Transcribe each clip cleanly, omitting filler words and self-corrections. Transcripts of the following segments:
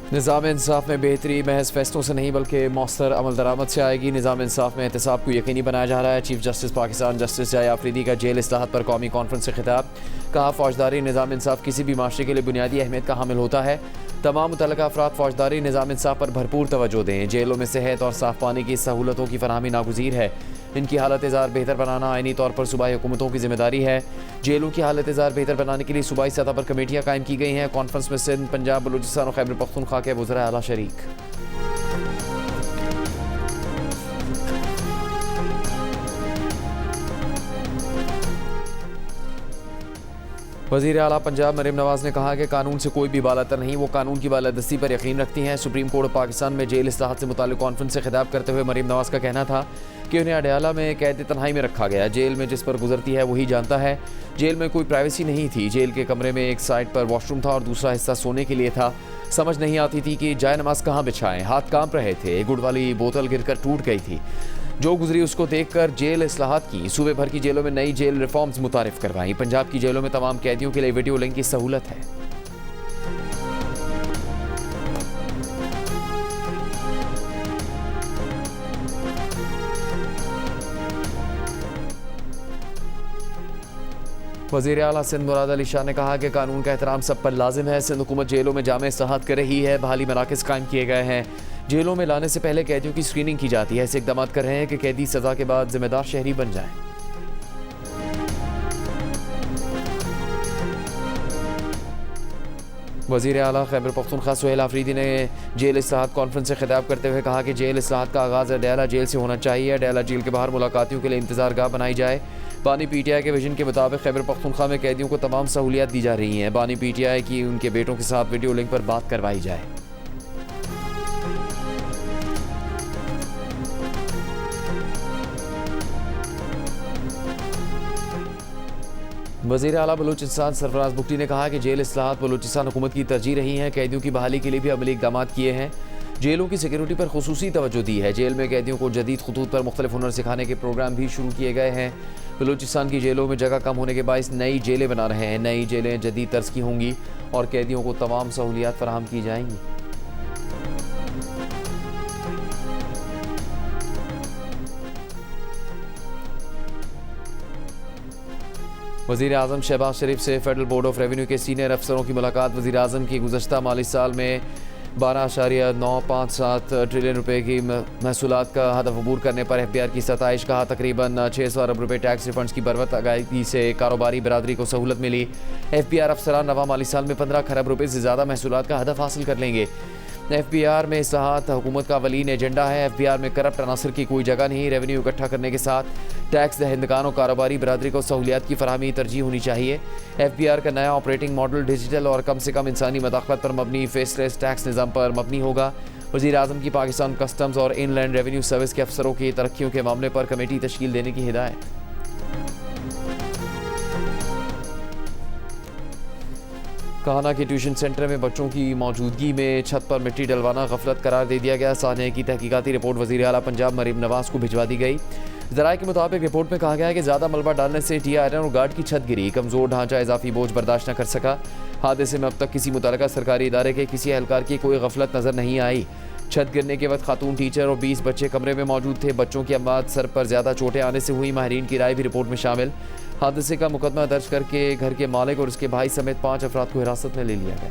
निज़ाम इंसाफ में बेहतरी महज फैसलों से नहीं बल्कि मौसर अमल दरामद से आएगी। निज़ाम इंसाफ में एहतसाब को यकीनी बनाया जा रहा है। चीफ जस्टिस पाकिस्तान जस्टिस जाय आफरीदी का जेल इस्लाहत पर कौमी कॉन्फ्रेंस से खिताब। कहा, फौजदारी निज़ाम इंसाफ किसी भी माशरे के लिए बुनियादी अहमियत का हामिल होता है। तमाम मुतल्लिका अफराद फौजदारी निज़ाम इंसाफ पर भरपूर तवज्जो दें। जेलों में सेहत और साफ पानी की सहूलतों की फराहमी नागुज़ीर है। इनकी हालत ज़ार बेहतर बनाना आइनी तौर पर सूबाई हुकूमतों की जिम्मेदारी है। जेलों की हालत ज़ार बेहतर बनाने के लिए सूबाई सतह पर कमेटियाँ कायम की गई हैं। कॉन्फ्रेंस में सिंध, पंजाब, बलूचिस्तान और खैबर पख्तूनख्वा के वज़रा आला शरीक। वज़ीर आला पंजाब मरीम नवाज़ ने कहा कि कानून से कोई भी बालातर नहीं, वो कानून की बालादस्ती पर यकीन रखती हैं। सुप्रीम कोर्ट पाकिस्तान में जेल इस्लाहत से मुताल्लिक़ कॉन्फ्रेंस से खिताब करते हुए मरीम नवाज़ का कहना था कि उन्हें अडयाला में कैद तन्हाई में रखा गया। जेल में जिस पर गुजरती है वही जानता है। जेल में कोई प्राइवेसी नहीं थी। जेल के कमरे में एक साइड पर वॉशरूम था और दूसरा हिस्सा सोने के लिए था। समझ नहीं आती थी कि जाए नमाज कहाँ बिछाएं। हाथ कांप रहे थे। गुड़ वाली बोतल गिरकर टूट गई थी। जो गुजरी उसको देखकर जेल इस्लाहत की। सूबे भर की जेलों में नई जेल रिफॉर्म्स मुतारिफ करवाई। पंजाब की जेलों में तमाम कैदियों के लिए वीडियो लिंक की सहूलत है। वज़ीर आला सिंध मुराद अली शाह ने कहा कि कानून का एहतराम सब पर लाजिम है। सिंध हुकूमत जेलों में जामे इस्लाहत कर रही है। बहाली मराकज़ कायम किए गए हैं। जेलों में लाने से पहले कैदियों की स्क्रीनिंग की जाती है। ऐसे इकदाम कर रहे हैं कि कैदी सज़ा के बाद जिम्मेदार शहरी बन जाए। वज़ीर आला खैबर पख्तूनख्वा सुहेल आफरीदी ने जेल इस्लाहत कॉन्फ्रेंस से खिताब करते हुए कहा कि जेल इस्लाहत का आगाज़ अडयाला जेल से होना चाहिए। अडयाला जेल के बाहर मुलाकातियों के लिए इंतजार गाह बनाई जाए। बानी पीटीआई के विजन के मुताबिक खैबर पख्तूनख्वा में कैदियों को तमाम सहूलियात दी जा रही हैं। बानी पीटीआई की उनके बेटों के साथ वीडियो लिंक पर बात करवाई जाए। वज़ीर आला बलूचिस्तान सरफराज बुगटी ने कहा कि जेल इस्लाहत बलूचिस्तान हुकूमत की तरजीह रही हैं। कैदियों की बहाली के लिए भी अमली इक़दाम किए हैं। जेलों की सिक्योरिटी पर खुसूसी तवज्जो दी है। जेल में कैदियों को जदीद खतूत पर मुख्तलिफ हुनर सिखाने के प्रोग्राम भी शुरू किए गए हैं। बलूचिस्तान की जेलों में जगह कम होने के बायस नई जेलें बना रहे हैं। नई जेलें जदीद तर्ज की होंगी और कैदियों को तमाम सहूलियात फराहम की जाएंगी। वज़ीर आज़म शहबाज शरीफ से फेडरल बोर्ड ऑफ रेवेन्यू के सीनियर अफसरों की मुलाकात। वज़ीर आज़म की गुज़श्ता माली साल में 12.957 ट्रिलियन रुपए की महसूलात का हदफ अबूर करने पर FBR की सताइश। कहा, तकरीबन 600 अरब रुपए टैक्स रिफंड्स की बरवत अदायगी से कारोबारी बरादरी को सहूलत मिली। FBR अफसरान नवा माली साल में 15 खरब रुपए से ज़्यादा महसूलात का हदफ हासिल कर लेंगे। FBR में इस्लाहात हुकूमत का अवलीन एजेंडा है। FBR में करप्ट अनासर की कोई जगह नहीं। रेवेन्यू इकट्ठा करने के साथ टैक्स दहिंदगान और कारोबारी बरादरी को सहूलियात की फराहमी तरजीह होनी चाहिए। FBR का नया ऑपरेटिंग मॉडल डिजिटल और कम से कम इंसानी मदाखलत पर मबनी फेसलेस टैक्स निज़ाम पर मबनी होगा। वज़ीर आज़म की पाकिस्तान कस्टम्स और इनलैंड रेवेन्यू सर्विस के अफसरों की तरक्कियों के मामले पर कमेटी तश्कील देने की हिदायत। कहाना के ट्यूशन सेंटर में बच्चों की मौजूदगी में छत पर मिट्टी डलवाना गफलत करार दे दिया गया। सानहे की तहकीकाती रिपोर्ट वज़ीर आला पंजाब मरीम नवाज़ को भिजवा दी गई। ज़राए के मुताबिक रिपोर्ट में कहा गया है कि ज़्यादा मलबा डालने से टी आयरन और गार्ड की छत गिरी। कमज़ोर ढांचा इजाफी बोझ बर्दाश्त न कर सका। हादसे में अब तक किसी मुतल्लिका सरकारी इदारे के किसी एहलकार की कोई गफलत नज़र नहीं आई। छत गिरने के वक्त खातून टीचर और 20 बच्चे कमरे में मौजूद थे। बच्चों की अमवात सर पर ज़्यादा चोटें आने से हुई। माहिरीन की राय भी रिपोर्ट में शामिल। हादसे का मुकदमा दर्ज करके घर के मालिक और उसके भाई समेत 5 अफराद को हिरासत में ले लिया गया।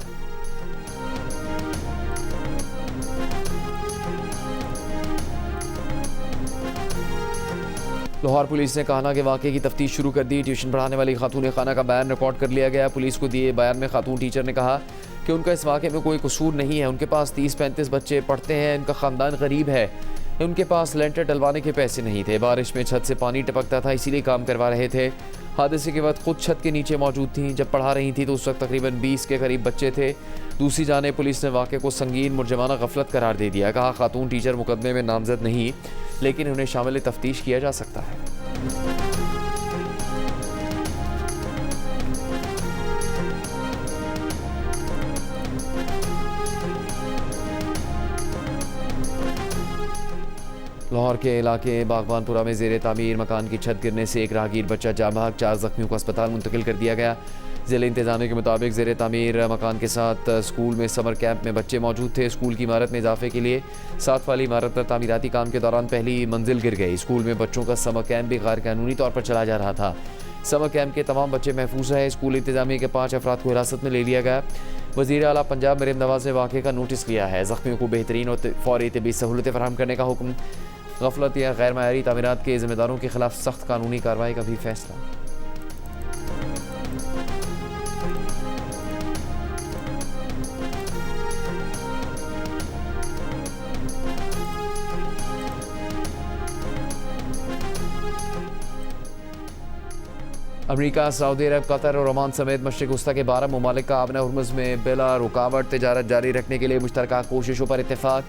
लाहौर पुलिस ने कहाना के वाक़े की तफ्तीश शुरू कर दी। ट्यूशन पढ़ाने वाली खातून खाना का बयान रिकॉर्ड कर लिया गया। पुलिस को दिए बयान में खातून टीचर ने कहा कि उनका इस वाक़े में कोई कसूर नहीं है। उनके पास 30-35 बच्चे पढ़ते हैं। इनका ख़ानदान गरीब है। उनके पास लेंटर डलवाने के पैसे नहीं थे। बारिश में छत से पानी टपकता था, इसीलिए काम करवा रहे थे। हादसे के वक्त खुद छत के नीचे मौजूद थीं। जब पढ़ा रही थी तो उस वक्त तकरीबन 20 के करीब बच्चे थे। दूसरी जानिब पुलिस ने वाक़े को संगीन मुर्जमाना गफलत करार दे दिया। कहा, खातून टीचर मुकदमे में नामजद नहीं, लेकिन उन्हें शामिल तफ्तीश किया जा सकता है। लाहौर के इलाके बागबानपुरा में ज़ेर तामीर मकान की छत गिरने से एक राहगीर बच्चा जाँ बहक, 4 ज़ख्मियों को अस्पताल मुंतकिल कर दिया गया। ज़िले इंतज़ामिया के मुताबिक ज़ेर तामीर मकान के साथ स्कूल में समर कैंप में बच्चे मौजूद थे। स्कूल की इमारत में इजाफे के लिए 7 वाली इमारत पर तामीराती काम के दौरान पहली मंजिल गिर गई। स्कूल में बच्चों का समर कैंप भी गैर कानूनी तौर पर चला जा रहा था। समर कैंप के तमाम बच्चे महफूज रहे। स्कूल इंतज़ामिया के 5 अफराद को हिरासत में ले लिया गया। वज़ीर आला पंजाब मरीम नवाज़ ने वाक़े का नोटिस लिया है। ज़ख्मियों को बेहतरीन और फ़ौरी तिब्बी सहूलतें फराहम करने का हुक्म। गफलत या गैर मायारी तामीरात के ज़िम्मेदारों के खिलाफ सख्त कानूनी कार्रवाई का भी फैसला। अमरीका, सऊदी अरब, कतर और ओमान समेत मशरिक़ वस्ता के 12 ममालिक का आबना हुर्मुज़ में बिला रुकावट तजारत जारी रखने के लिए मुश्तरका कोशिशों पर इत्तेफाक।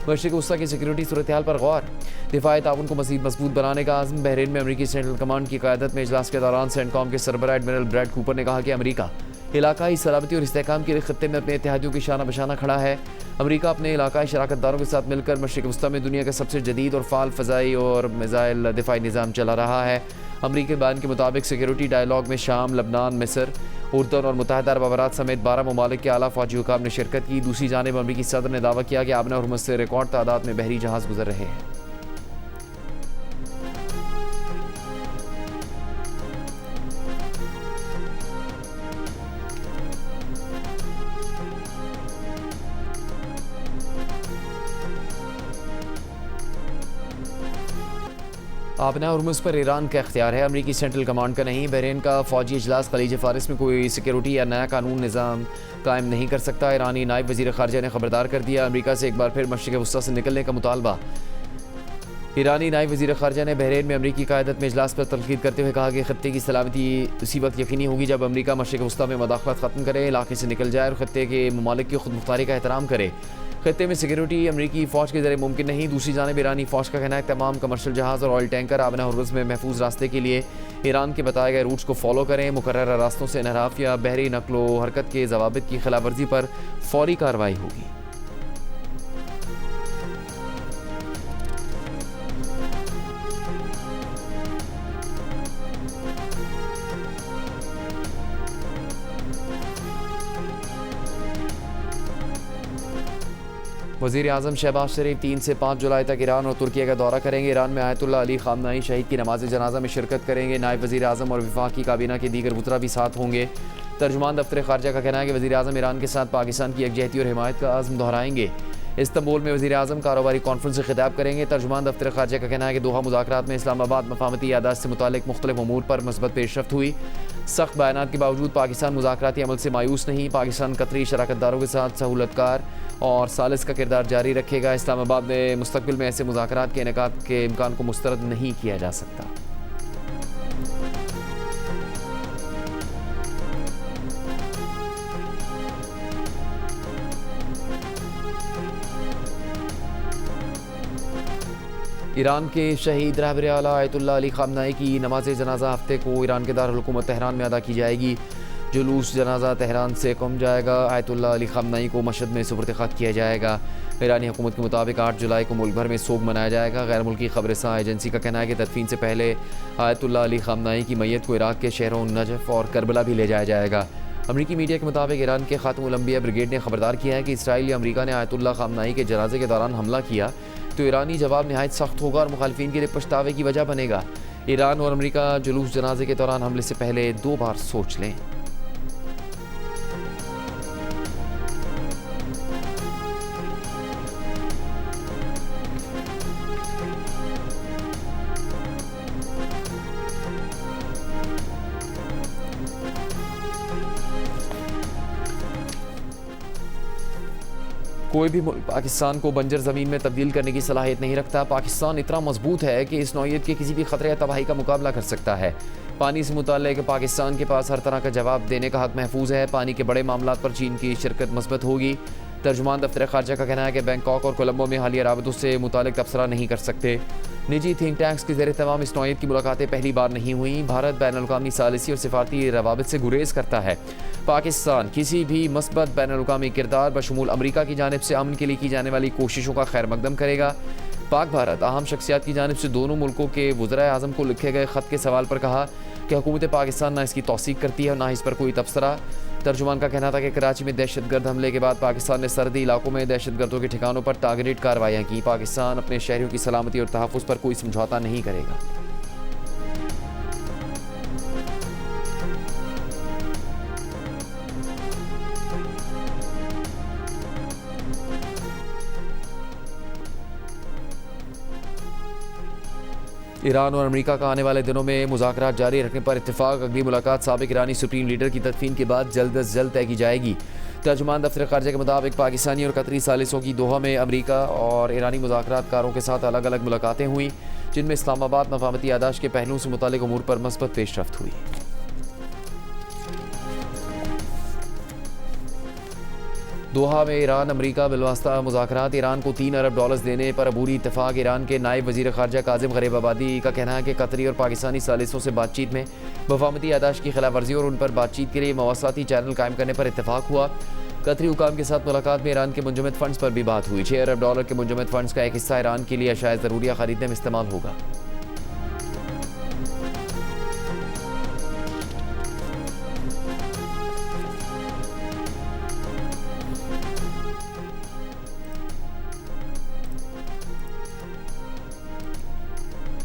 मशरिक़ वस्ता की सिक्योरिटी सूरत हाल पर गौर। दिफाई ताउन को मज़ीद मजबूत बनाने का आज़म। बहरीन में अमरीकी सेंट्रल कमांड की क़यादत में इजलास के दौरान सेंटकॉम के सरबराह एडमिरल ब्रैड कूपर ने कहा कि अमरीका इलाकाई सलामती और इस्तेहकाम के लिए खत्ते में अपने इत्तेहादियों की शाना बशाना खड़ा है। अमरीका अपने इलाकाई शराकतदारों के साथ मिलकर मशरिक़ वस्ता में दुनिया का सबसे जदीद और फ़ाल फ़ज़ाई और मिज़ाइल दिफाई निज़ाम चला रहा है। अमरीकी बयान के मुताबिक सिक्योरिटी डायलॉग में शाम, लबनान, मिस्र, उर्दन और मुत्तहिदा अरब अमारात समेत 12 ममालिक के आला फ़ौजी हुकाम ने शिरकत की। दूसरी जानिब अमरीकी सदर ने दावा किया कि आबना हुर्मुज़ से रिकॉर्ड तादाद में बहरी जहाज़ गुजर रहे हैं। आबना हुर्मुज़ पर ईरान का इख्तियार है, अमरीकी सेंट्रल कमांड का नहीं। बहरीन का फ़ौजी इजलास खलीज फ़ारिस में कोई सिक्योरिटी या नया कानून निज़ाम कायम नहीं कर सकता। ईरानी नायब वज़ीर ख़ारजा ने खबरदार कर दिया। अमरीका से एक बार फिर मशरिक़ वस्ता से निकलने का मुतालबा। ईरानी नायब वज़ीर ख़ारजा ने बहरीन में अमरीकी क़यादत में इजलास पर तनकीद करते हुए कहा कि खत्ते की सलामती उसी वक्त यकीनी होगी जब अमरीका मशरिक़ वस्ता में मदाखलत ख़त्म करे, इलाके से निकल जाए और खत्ते के ममालिक की खुद मुख्तारी का एहतराम करे। खत्ते में सिक्योरिटी अमरीकी फ़ौज के ज़रिए मुमकिन नहीं। दूसरी जानिब ईरानी फ़ौज का कहना है तमाम कमर्शियल जहाज़ और ऑयल टैंकर आबना हुर्मुज़ में महफूज रास्ते के लिए ईरान के बताए गए रूट्स को फॉलो करें। मुकर्रर रास्तों से इनहराफ या बहरी नकलो हरकत के ज़वाबित की खिलाफ वर्जी पर फ़ौरी कार्रवाई होगी। वज़ीर आज़म शहबाज शरीफ 3 से 5 जुलाई तक ईरान और तुर्की का दौरा करेंगे। ईरान में आयतुल्लाह अली ख़ामनाई शहीद की नमाज जनाजा में शिरकत करेंगे। नायब वज़ीर आज़म और वफाकी काबीना के दीगर वज़रा भी साथ होंगे। तर्जुमान दफ्तर ख़ारजा का कहना है कि वज़ीर आज़म ईरान के साथ पाकिस्तान की यकजहती और हिमायत का आज़म दोहराएंगे। इस्तांबुल में वज़ीर आज़म कारोबारी कॉन्फ्रेंस से खिताब करेंगे। तर्जुमान दफ्तर ख़ारजा का कहना है कि दोहा मुज़ाकरात में इस्लामाबाद मफ़ाहमती यादाश्त से मुतालिक मुख्तलिफ उमूर पर मस्बत पेशरफ्त हुई। सख्त बयानात के बावजूद पाकिस्तान मुज़ाकराती अमल से मायूस नहीं। पाकिस्तान कतरी शराकतदारों के साथ सहूलतकार और सालिस का किरदार जारी रखेगा। इस्लामाबाद में मुस्तक़बिल में ऐसे मुज़ाकरात के इनेकाद के इम्कान को मुस्तरद नहीं किया जा सकता। ईरान के शहीद रहबर आला आयतुल्लाह अली ख़ामनाई की नमाज जनाजा हफ्ते को ईरान के दारुल हुकूमत तेहरान में अदा की जाएगी। जुलूस जनाजा तेहरान से कम जाएगा। आयतुल्लाह अली ख़ामनाई को मशहद में सुपुर्द ख़ाक किया जाएगा। ईरानी हुकूमत के मुताबिक 8 जुलाई को मुल्क भर में सोग मनाया जाएगा। गैर मुल्की ख़बरसां एजेंसी का कहना है कि तदफीन से पहले आयतुल्लाह अली ख़ामनाई की मैयत को इराक़ के शहरों नजफ़ और करबला भी ले जाया जाएगा। अमरीकी मीडिया के मुताबिक ईरान के खातमुल अंबिया ब्रिगेड ने खबरदार किया है कि इसराइल या अमरीका ने आयतुल्लाह ख़ामनाई के जनाजे के दौरान हमला किया तो ईरानी जवाब नहायत सख्त होगा और मुखालिफिन के लिए पछतावे की वजह बनेगा। ईरान और अमरीका जुलूस जनाजे के दौरान हमले से पहले 2 बार सोच लें। कोई भी मुल्क पाकिस्तान को बंजर ज़मीन में तब्दील करने की सलाहियत नहीं रखता। पाकिस्तान इतना मजबूत है कि इस नौइयत के किसी भी ख़तरे या तबाही का मुकाबला कर सकता है। पानी से मुताल्लिक़ पाकिस्तान के पास हर तरह का जवाब देने का हक़ महफूज है। पानी के बड़े मामलात पर चीन की शिरकत मस्बत होगी। तर्जुमान दफ्तर ख़ारजा का कहना है कि बैंकॉक और कोलंबो में हालिया राबतों से मुताल्लिक़ तबसरा नहीं कर सकते। निजी थिंक टैंक्स के ज़रिए तमाम इस नौइयत की मुलाकातें पहली बार नहीं हुई। भारत बैनुल-अक़वामी सालिसी और सिफारती रवाबित से गुरेज करता है। पाकिस्तान किसी भी मस्बत बैनुल-अक़वामी किरदार बशमूल अमरीका की जानिब से अमन के लिए की जाने वाली कोशिशों का खैर मकदम करेगा। पाक भारत अहम शख्सियात की जानिब से दोनों मुल्कों के वज़राए आज़म को लिखे गए ख़त के सवाल पर कहा कि हुकूमत पाकिस्तान ना इसकी तौसीक करती है और ना इस पर कोई तबसरा। तर्जुमान का कहना था कि कराची में दहशतगर्द हमले के बाद पाकिस्तान ने सरहदी इलाकों में दहशतगर्दों के ठिकानों पर टारगेटेड कार्रवाइयाँ की। पाकिस्तान अपने शहरियों की सलामती और तहफ़्फ़ुज़ पर कोई समझौता नहीं करेगा। ईरान और अमेरिका का आने वाले दिनों में मुज़ाकरात जारी रखने पर इत्तेफाक। अगली मुलाकात साबिक ईरानी सुप्रीम लीडर की तदफीन के बाद जल्द अज जल्द तय की जाएगी। तर्जुमान दफ्तर खारजा के मुताबिक पाकिस्तानी और कतरी सालिसों की दोहा में अमेरिका और ईरानी मुज़ाकरातकारों के साथ अलग अलग मुलाकातें हुई, जिनमें इस्लामाबाद मफाहमती यादाश्त के पहलुओं से मुताल्लिक़ उमूर पर मस्बत पेशरफ्त हुई। दोहा में ईरान अमेरिका बिलवास्ता मुज़ाकरात। ईरान को $3 अरब देने पर अबूरी इत्तेफाक। ईरान के नायब वज़ीर ख़ारजा काज़िम ग़रीबाबादी का कहना है कि कतरी और पाकिस्तानी सालिसों से बातचीत में मफाहमती यादाश्त की खिलाफ वर्जी और उन पर बातचीत के लिए मवासाती चैनल कायम करने पर इत्तेफाक हुआ। कतरी हुकाम के साथ मुलाकात में ईरान के मुंजमद फ़ंड्स पर भी बात हुई। $6 अरब के मुंजमद फ़ंड्स का एक हिस्सा ईरान के लिए अशाया ज़रूरिया ख़रीदने में इस्तेमाल होगा।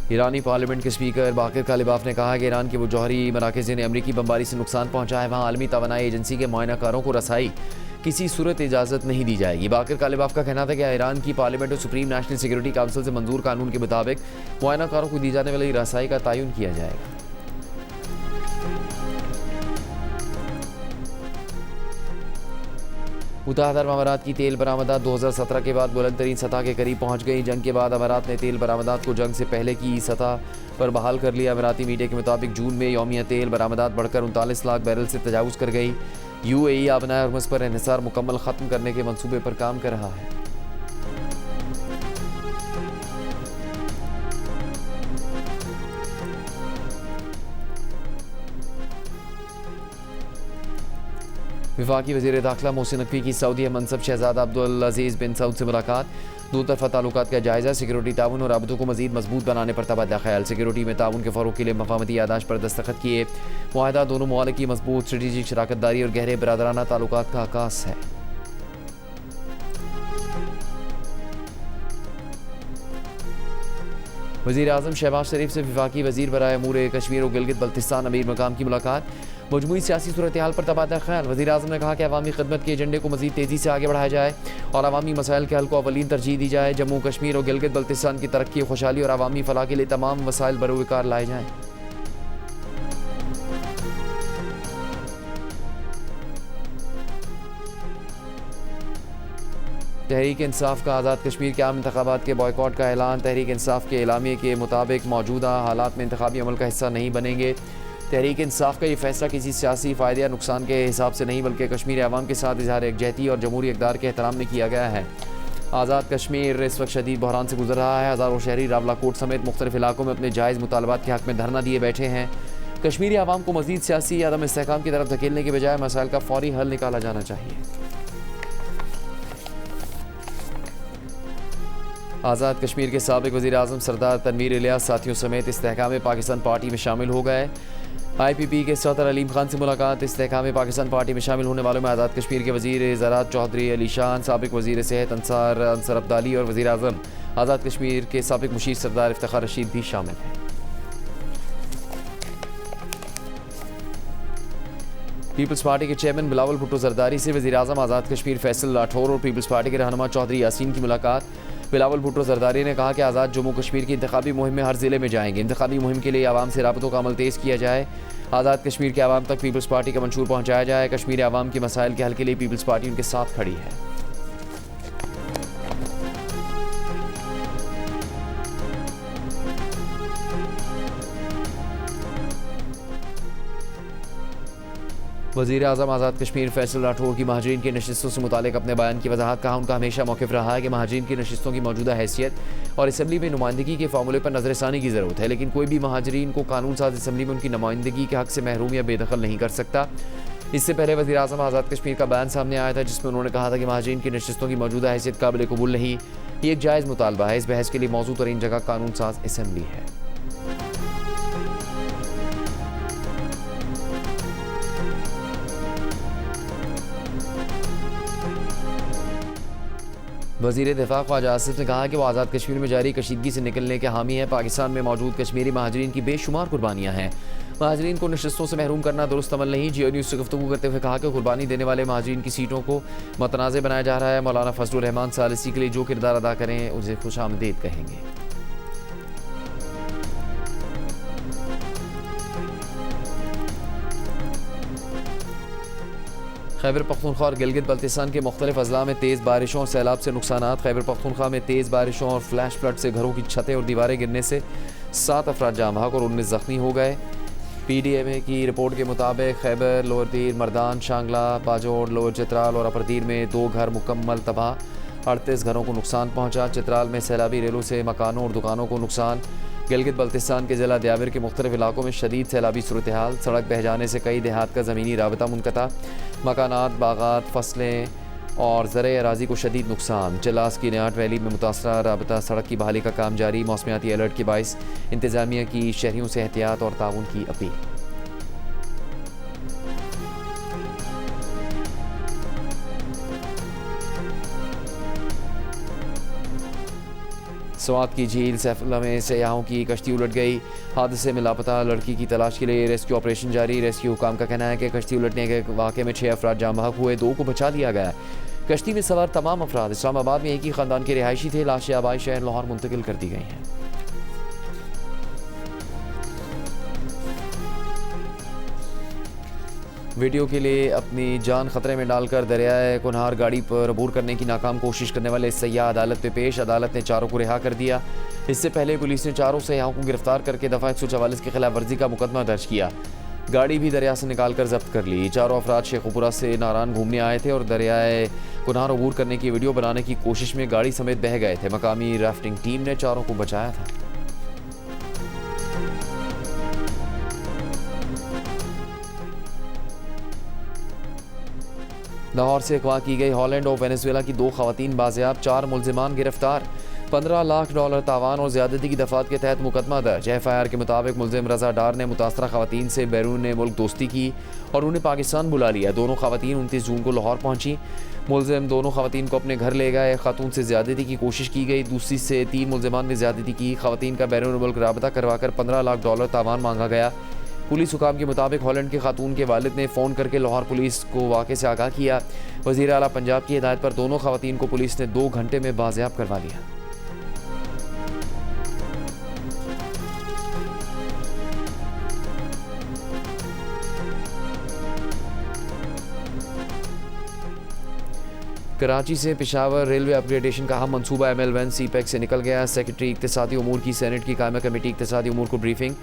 ईरानी पार्लियामेंट के स्पीकर बाकिर कालिबाफ ने कहा कि ईरान के वो जौहरी मराकज़ जिन्हें अमरीकी बमबारी से नुकसान पहुंचा है, वहाँ आलमी तवानाई एजेंसी के मुआयनाकारों को रसाई किसी सूरत इजाज़त नहीं दी जाएगी। बाकिर कालिबाफ का कहना था कि ईरान की पार्लियामेंट और सुप्रीम नेशनल सिक्योरिटी काउंसिल से मंजूर कानून के मुताबिक मुआयनाकारों को दी जाने वाली रसाई का तयन किया जाएगा। मुत्तहदा अरब अमारात की तेल बरामदात 2017 के बाद बुलंद तरीन सतह के करीब पहुंच गई। जंग के बाद अमारात ने तेल बरामदात को जंग से पहले की सतह पर बहाल कर लिया। अमाराती मीडिया के मुताबिक जून में यौमिया तेल बरामदात बढ़कर 39 लाख बैरल से तजावुज़ कर गई। UAE आबनाए हॉर्मुज़ पर इन्हिसार मुकम्मल ख़त्म करने के मंसूबे पर काम कर रहा है। वफाकी वज़ीर दाखिला मोहसिन नकवी की सऊदी मनसब शहजादा अब्दुल अजीज़ बिन सऊद से मुलाकात। दो तरफ़ा ताल्लुकात का जायज़ा। सिक्योरिटी ताउन और राबतों को मज़ीद मजबूत बनाने पर तबादला ख्याल। सिक्योरिटी में ताउन के फ़रोग़ के लिए मफाहमती यादाश्त पर दस्तखत किए। मुआहदा दोनों ममालिक की मजबूत स्ट्रेटेजिक शराकतदारी और गहरे बरादराना ताल्लुकात का आकाश है। वज़ीर आज़म शहबाज शरीफ से वफाकी वज़ीर बराए अमूर कश्मीर और गिलगित बल्तिस्तान अमीर मकाम की मुलाकात। मजमूई सियासी सूरत हाल पर तबादला ख्याल। वज़ीर आज़म ने कहा कि अवामी खिदमत के एजेंडे को मज़ीद तेज़ी से आगे बढ़ाया जाए और अवामी मसाइल के हल को अवलीन तरजीह दी जाए। जम्मू कश्मीर और गिलगित बल्तिस्तान की तरक्की, खुशहाली और अवामी फलाह के लिए तमाम वसाइल बरोकार लाए जाएँ। तहरीक इंसाफ का आज़ाद कश्मीर के आम इंतखाबात के बॉयकॉट का ऐलान। तहरीक इंसाफ के एलामिये के मुताबिक मौजूदा हालात में इंतखाबी अमल का हिस्सा नहीं बनेंगे। तहरीक इंसाफ का ये फैसला किसी सियासी फ़ायदे या नुकसान के हिसाब से नहीं, बल्कि कश्मीरी अवाम के साथ इजहार यकजहती और जमहूरी इक़दार के एहतराम में किया गया है। आज़ाद कश्मीर इस वक्त शदीद बहरान से गुजर रहा है। हज़ारों शहरी रावलाकोट समेत मुख्तलिफ इलाकों में अपने जायज़ मुतालबात के हक़ में धरना दिए बैठे हैं। कश्मीरी अवाम को मज़ीद सियासी अदम इस्तेहकाम की तरफ धकेलने के बजाय मसाइल का फ़ौरी हल निकाला जाना चाहिए। आज़ाद कश्मीर के साबिक वज़ीर आज़म सरदार तनवीर इलियास साथियों समेत इस्तेहकाम पाकिस्तान पार्टी में शामिल हो गए। IPP के सदर अलीम खान से मुलाकात। इस्तेहकाम पाकिस्तान पार्टी में शामिल होने वालों में आज़ाद कश्मीर के वज़ीर ज़राअत चौधरी अली शान, साबिक वज़ीर सेहत अंसर अब्दाली और वज़ीर आज़म आज़ाद कश्मीर के साबिक मुशीर सरदार इफ्तिखार रशीद भी शामिल हैं। पीपल्स पार्टी के चेयरमैन बिलावल भुट्टो जरदारी से वज़ीर आज़म आज़ाद कश्मीर फैसल राठौर और पीपल्स पार्टी के रहनुमा चौधरी यासीन की मुलाकात। बिलावल भुट्टो जरदारी ने कहा कि आज़ाद जम्मू कश्मीर की इंतखाबी मुहिम में हर ज़िले में जाएंगे। इंतखाबी मुहिम के लिए आवाम से राबतों का अमल तेज़ किया जाए। आज़ाद कश्मीर के आवाम तक पीपल्स पार्टी का मंशूर पहुँचाया जाए। कश्मीरी आवाम के मसाइल के हल के लिए पीपल्स पार्टी उनके साथ खड़ी है। वज़ीर आज़म आज़ाद कश्मीर फैसल राठौर की महाजरीन की नशिस्तों से मुतालिक अपने बयान की वजाहत। कहा उनका हमेशा मौक़िफ़ रहा है कि महाजरीन की नशिस्तों की मौजूदा हैसियत और असम्बली में नुमाइंदगी के फार्मूले पर नज़रसानी की ज़रूरत है, लेकिन कोई भी महाजरीन को कानून साज असम्बली में उनकी नुमाइंदगी के हक़ से महरूम या बेदखल नहीं कर सकता। इससे पहले वज़ीर आज़म आज़ाद कश्मीर का बयान सामने आया था, जिसमें उन्होंने कहा था कि महाजरीन की नशिस्तों की मौजूदा हैसियत काबिल कबूल नहीं। ये एक जायज़ मुतालबा है। इस बहस के लिए मौजूद तरीन जगह कानून साज असम्बली है। वज़ीर दिफा ख्वाजा आसिफ ने कहा कि वो आज़ाद कश्मीर में जारी कशीदगी से निकलने के हामी है। पाकिस्तान में मौजूद कश्मीरी महाजरीन की बेशुमार कुर्बानियाँ हैं। महाजरीन को नशस्तों से महरूम करना दुरुस्त अमल नहीं। जियो न्यूज़ से गुफ्तगू करते हुए कहा कि कुर्बानी देने वाले महाजरीन की सीटों को मतनाज़ बनाया जा रहा है। मौलाना फजलुर रहमान सालिसी के लिए जो किरदार अदा करें उसे खुशामदीद कहेंगे। खैबर पख्तूनख्वा और गिलगित बल्तिस्तान के मुख्तलिफ अजला में तेज़ बारिशों और सैलाब से नुकसानात। खैबर पख्तूनख्वा में तेज़ बारिशों और फ्लैश फ्लड से घरों की छतें और दीवारें गिरने से 7 अफराद जाँ बहक और 19 ज़ख्मी हो गए। PDMA की रिपोर्ट के मुताबिक खैबर, लोअर तीर, मर्दान, शांगला, बाजोड़, लोअर चित्राल और अपर तीर में 2 घर मुकम्मल तबाह। 38 घरों को नुकसान पहुँचा। चित्राल में सैलाबी रेलों से मकानों और दुकानों को नुकसान। गिलगित बल्तिस्तान के ज़िला द्यावर के मुख्तलिफ इलाकों में शदीद सैलाबी सूरत हाल। सड़क बह जाने से कई देहात का ज़मीनी राबता मुनक़ता। मकानात, बागात, फसलें और ज़र अराज़ी को शदीद नुकसान। जलास की नियाट वैली में मुतासरा राबता सड़क की बहाली का काम जारी। मौसमियाती अलर्ट के बाइस इंतज़ामिया की शहरियों से एहतियात और ताउन की अपील। स्वात की झील सैफुल्ला में सयाहों की कश्ती उलट गई। हादसे में लापता लड़की की तलाश के लिए रेस्क्यू ऑपरेशन जारी। रेस्क्यू हुकाम का कहना है कि कश्ती उलटने के वाक़े में 6 अफराद जाँ बहक हुए, 2 को बचा लिया गया। कश्ती में सवार तमाम अफराद इस्लामाबाद में एक ही ख़ानदान के रिहायशी थे। लाशें आबाई शहर लाहौर मुंतकिल कर दी गई हैं। वीडियो के लिए अपनी जान खतरे में डालकर दरियाए कुनहार गाड़ी पर अबूर करने की नाकाम कोशिश करने वाले सयाह अदालत में पेश। अदालत ने 4 को रिहा कर दिया। इससे पहले पुलिस ने 4 सयाहों को गिरफ्तार करके दफ़ा 144 की खिलाफ वर्जी का मुकदमा दर्ज किया। गाड़ी भी दरिया से निकाल कर जब्त कर ली। 4 अफराद शेखुपुरा से नारान घूमने आए थे और दरियाए कुनहार अबूर करने की वीडियो बनाने की कोशिश में गाड़ी समेत बह गए थे। मकामी राफ्टिंग टीम ने 4 को बचाया था। लाहौर से अगवा की गई हॉलैंड और वेनेजुएला की 2 खवातीन बाजियाब। 4 मुलजिमान गिरफ्तार। $15 लाख तावान और ज़्यादती की दफ़ात के तहत मुकदमा दर्ज। FIR के मुताबिक मुलजिम रज़ा डार ने मुतासरा खवातीन से बैरून मुल्क दोस्ती की और उन्हें पाकिस्तान बुला लिया। दोनों खवातीन 29 जून को लाहौर पहुँची। मुलजिम दोनों खवातीन को अपने घर ले गए। खातून से ज़्यादती की कोशिश की गई। दूसरी से 3 मुलजिमान ने ज़्यादती की। खवातीन का बैरून मुल्क राबता करवाकर $15 लाख तावान मांगा गया। पुलिस हुकाम के मुताबिक हॉलैंड के खातून के वालिद ने फ़ोन करके लाहौर पुलिस को वाक़े से आगाह किया। वज़ीर आला पंजाब की हिदायत पर दोनों खवातीन को पुलिस ने 2 घंटे में बाजियाब करवा लिया। कराची से पेशावर रेलवे अपग्रेडेशन का अहम मनसूबा ML1 CPEC से निकल गया। सेक्रेटरी इक़्तिसादी उमूर की सेनेट की कायमा कमेटी इक़्तिसादी उमूर को ब्रीफिंग।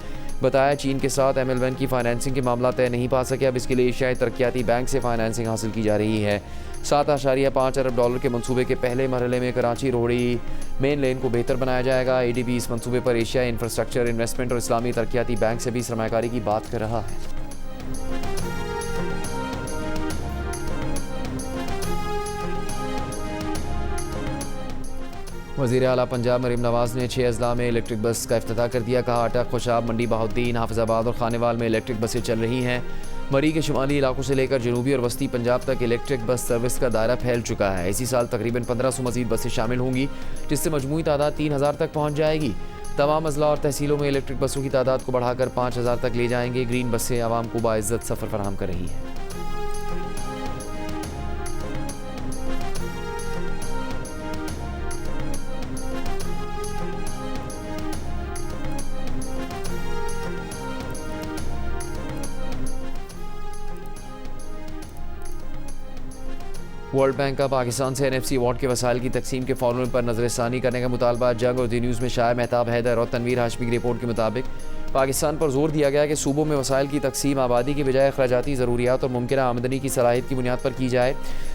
बताया चीन के साथ ML1 की फाइनेंसिंग के मामला तय नहीं पा सके। अब इसके लिए एशियाई तरक्याती बैंक से फाइनेंसिंग हासिल की जा रही है। $7.5 अरब के मनसूबे के पहले मरहले में कराची रोहड़ी मेन लेन को बेहतर बनाया जाएगा। ADB इस मनसूबे पर एशियाई इंफ्रास्ट्रक्चर इन्वेस्टमेंट और इस्लामी तरक्याती बैंक से भी सरमायाकारी की बात कर रहा है। वज़ीर आला पंजाब मरीम नवाज़ ने 6 अजला में इलेक्ट्रिक बस का इफ्तिताह कर दिया। कहा अटक, खुशाब, मंडी बहाउद्दीन, हाफिज़ाबाद और खानेवाल में इलेक्ट्रिक बसें चल रही हैं। मरी के शुमाली इलाकों से लेकर जनूबी और वस्ती पंजाब तक इलेक्ट्रिक बस सर्विस का दायरा फैल चुका है। इसी साल तकरीबन 1500 मज़ीद बसें शामिल होंगी, जिससे मजमूई तादाद 3000 तक पहुँच जाएगी। तमाम अजला और तहसीलों में इलेक्ट्रिक बसों की तादाद को बढ़ाकर 5000 तक ले जाएंगे। ग्रीन बसें आवाम को बाइज़्ज़त सफ़र फराहम कर रही हैं। वर्ल्ड बैंक का पाकिस्तान से NFC अवार्ड के वसाइल की तकसीम के फॉर्मूले पर नज़रसानी करने का मुतालबा। जंग और दी न्यूज़ में शाया महताब हैदर और तनवीर हाशमी की रिपोर्ट के मुताबिक पाकिस्तान पर जोर दिया गया कि सूबों में वसाइल की तकसीम आबादी की बजाय अखराजाती ज़रूरियात और मुमकिना आमदनी की सलाहियत की बुनियाद पर की जाए।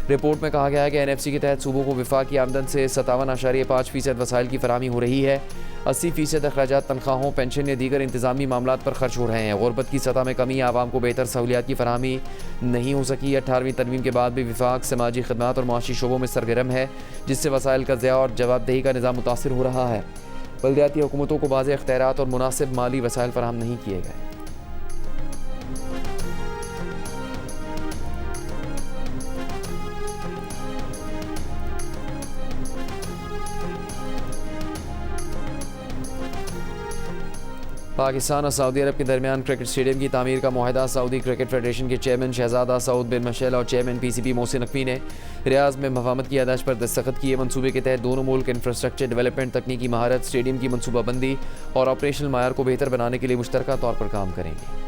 रिपोर्ट में कहा गया है कि NFC के तहत सूबों को विफाकी आमदन से 57.5% वसाइल की फराहमी हो रही है। 80% अखराजात तनख्वाहों, पेंशन या दीगर इंतजामी मामलात पर खर्च हो रहे हैं। गुरबत की सतह में कमी, आवाम को बेहतर सहूलियात की फराहमी नहीं हो सकी। 18वीं तरमीम के बाद भी विफाक समाजी खदमात और मुआशी शोबों में सरगर्म है, जिससे वसाइल का ज़िया और जवाबदेही का निज़ाम मुतासिर हो रहा है। बल्दियाती हुकूमतों को वाज़ेह इख्तियारात और मुनासिब माली वसाइल फराहम नहीं किए गए। पाकिस्तान और सऊदी अरब के दरमियान क्रिकेट स्टेडियम की तामीर का मुआहदा। सऊदी क्रिकेट फेडरेशन के चेयरमैन शहजादा सऊद बिन मशैल और चेयरमैन PCB मोहसिन नकवी ने रियाज में मफाहमत की यादाश्त पर दस्तखत किए। मनसूबे के तहत दोनों मुल्क इंफ्रास्ट्रक्चर डेवलपमेंट, तकनीकी महारत, स्टेडियम की मनसूबाबंदी और ऑपरेशनल मायार को बेहतर बनाने के लिए मुश्तरका तौर पर काम करेंगे।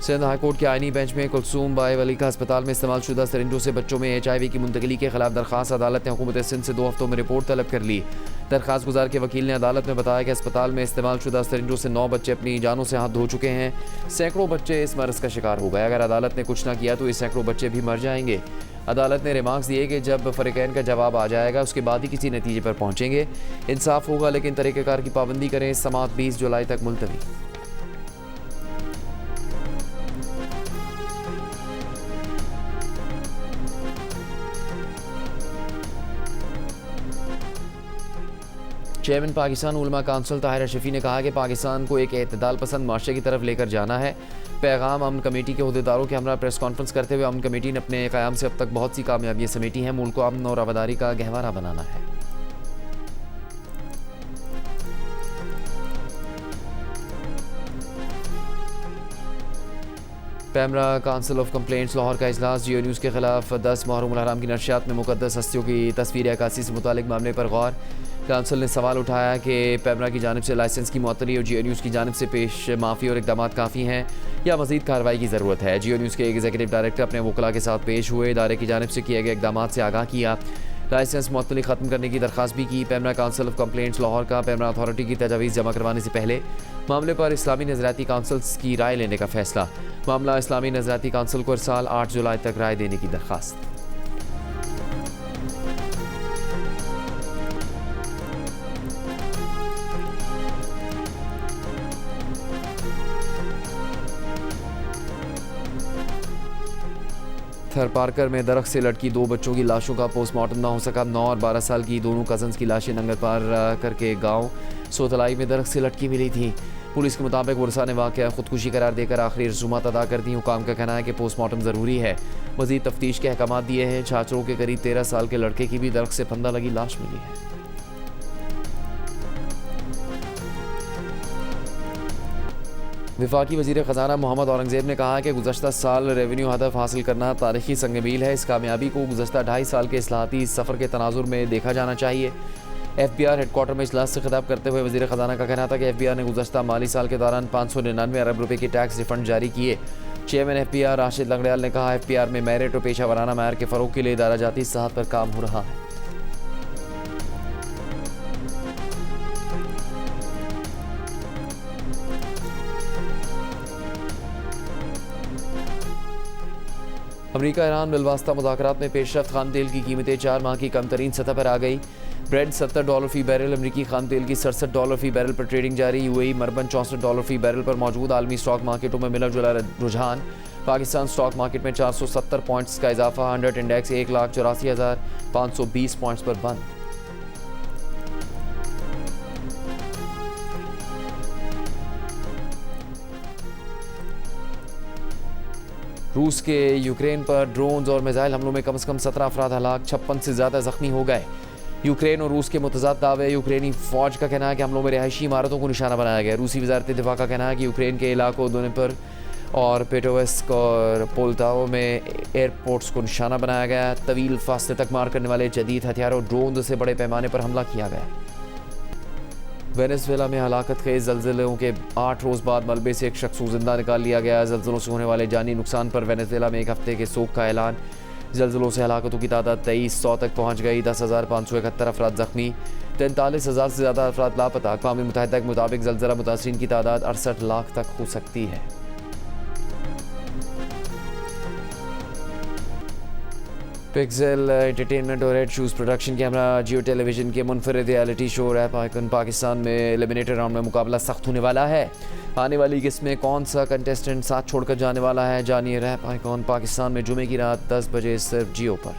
सिंध हाईकोर्ट के आईनी बेंच में कुलसूम बाई वली का अस्पताल में इस्तेमाल शुदा सरिंजों से बच्चों में HIV की मुंतकली के खिलाफ दरखास्त। अदालत ने हुकूमत सिंध से 2 हफ्तों में रिपोर्ट तलब कर ली। दरखास्त गुजार के वकील ने अदालत में बताया कि अस्पताल में इस्तेमाल शुदा सरिंजों से 9 बच्चे अपनी जानों से हाथ धो चुके हैं। सैकड़ों बच्चे इस मरज़ का शिकार हो गए। अगर अदालत ने कुछ ना किया तो ये सैकड़ों बच्चे भी मर जाएंगे। अदालत ने रिमार्क्स दिए कि जब फरीकैन का जवाब आ जाएगा उसके बाद ही किसी नतीजे पर पहुंचेंगे। इंसाफ होगा, लेकिन तरीक़ेकार की पाबंदी करें। समाअत 20 जुलाई तक मुलतवी। चेयरमैन पाकिस्तान उलमा काउंसिल ताहिर अशरफी ने कहा कि पाकिस्तान को एक एतदाल पसंद माशरे की तरफ लेकर जाना है। पैगाम अमन कमेटी के अहदेदारों के हमरा प्रेस कॉन्फ्रेंस करते हुए अमन कमेटी ने अपने क़याम से अब तक बहुत सी कामयाबियाँ समेटी हैं। मुल्क को अमन और आबादारी का गहवारा बनाना है। PEMRA council of complaints Lahore का इजलास। जियो न्यूज़ के खिलाफ 10 मुहर्रम उल हराम की नशियात में मुक़द्दस हस्तियों की तस्वीर अक्कासी से मुतालिक मामले पर गौर। काउंसिल ने सवाल उठाया कि पैमरा की जानिब से लाइसेंस की मुअत्तली और जियो न्यूज़ की जानिब से पेश माफ़ी और इक़दामात काफ़ी हैं या मज़ीद कार्रवाई की ज़रूरत है। जियो न्यूज़ के एग्जीक्यूटिव डायरेक्टर अपने वकला के साथ पेश हुए। इदारे की जानिब से किए गए इक़दामात से आगाह किया। लाइसेंस मुअत्तली ख़त्म करने की दरख्वास्त भी की। PEMRA council of complaints Lahore का पैमरा अथॉरिटी की तजावीज़ जमा करवाने से पहले मामले पर इस्लामी नज़रियाती काउंसिल्स की राय लेने का फैसला। मामला इस्लामी नज़रियाती काउंसिल को इरसाल 8 जुलाई तक राय देने की दरख्वास्त। थर पार्कर में दरख्त से लटकी 2 बच्चों की लाशों का पोस्टमार्टम ना हो सका। 9 और 12 साल की दोनों कजन्स की लाशें नंगर पार करके गांव सोतलाई में दरख्त से लटकी मिली थी। पुलिस के मुताबिक वर्षा ने वाक़या खुदकुशी करार देकर आखिरी रसूमात अदा कर दी। हुकाम का कहना है कि पोस्टमार्टम ज़रूरी है। मज़ीद तफ्तीश के अहकाम दिए हैं। छात्रों के करीब 13 साल के लड़के की भी दरख्त से फंदा लगी लाश मिली है। वफाकी वज़ीर ख़ज़ाना मोहम्मद औरंगज़ेब ने कहा कि गुज़श्ता साल रेवेन्यू हदफ हासिल करना तारीख़ी संगमील है। इस कामयाबी को गुज़श्ता 2.5 साल के इस्लाहाती सफ़र के तनाजुर में देखा जाना चाहिए। FBR हेडक्वार्टर में इजलास से खिताब करते हुए वज़ीर ख़ज़ाना का कहना था कि FBR ने गुज़श्ता माली साल के दौरान 599 अरब रुपये के टैक्स रिफंड जारी किए। चेयरमैन FBR राशिद लंगड़ियाल ने कहा FBR में मेरिट और पेशा वराना मायार के फ़रोग़ के लिए इदारा जाती सहात पर काम हो रहा है। अमरीका ईरान बिलवास्ता मुज़ाकरात में पेशरफ्त। खाम तेल की कीमतें 4 माह की कम तरीन सतह पर आ गई। ब्रेड $70 फ़ी बैरल, अमरीकी खाम तेल की $67 फ़ी बैरल पर ट्रेडिंग जारी। UAE मरबन $64 फ़ी बैरल पर मौजूद। आलमी स्टॉक मार्केटों में मिला जुला रुझान। पाकिस्तान स्टॉक मार्केट में 470 पॉइंट्स का इजाफा। 100 इंडेक्स 1,84,520 पॉइंट्स पर बंद। रूस के यूक्रेन पर ड्रोन्स और मिसाइल हमलों में कम से कम 17 अफराद हलाक, 56 से ज़्यादा ज़ख्मी हो गए। यूक्रेन और रूस के मुतज़ाद दावे। यूक्रेनी फ़ौज का कहना है कि हमलों में रिहायशी इमारतों को निशाना बनाया गया। रूसी वज़ारत दिफा का कहना है कि यूक्रेन के इलाकों दोनेपर और पेटोवेस्क और पोल्टाओ में एयरपोर्ट्स को निशाना बनाया गया। तवील फासले तक मार करने वाले जदीद हथियारों ड्रोन से बड़े पैमाने पर हमला किया गया। वेनेज़ुएला में हलाकत खेज़ ज़लज़लों के 8 रोज़ बाद मलबे से एक शख्स जिंदा निकाल लिया गया। ज़लज़लों से होने वाले जानी नुकसान पर वेनेज़ुएला में 1 हफ्ते के सोग का ऐलान। ज़लज़लों से हलाकतों की तादाद 2300 तक पहुँच गई। 10,571 अफराद ज़ख्मी, 43,000 से ज़्यादा अफराद लापता। अक़वाम मुत्तहिदा के मुताबिक ज़लज़ला मुतासरीन की तादाद 68 लाख तक हो सकती है। पिक्सेल एंटरटेनमेंट और रेड शूज़ प्रोडक्शन के हमरा जियो टेलीविज़न के मुनफरिद reality show Rap Icon Pakistan में एलिमिनेटर राउंड में मुकाबला सख्त होने वाला है। आने वाली किस्त में कौन सा कंटेस्टेंट साथ छोड़कर जाने वाला है, जानिए रैप आइकन पाकिस्तान में जुमे की रात 10 बजे सिर्फ जियो पर।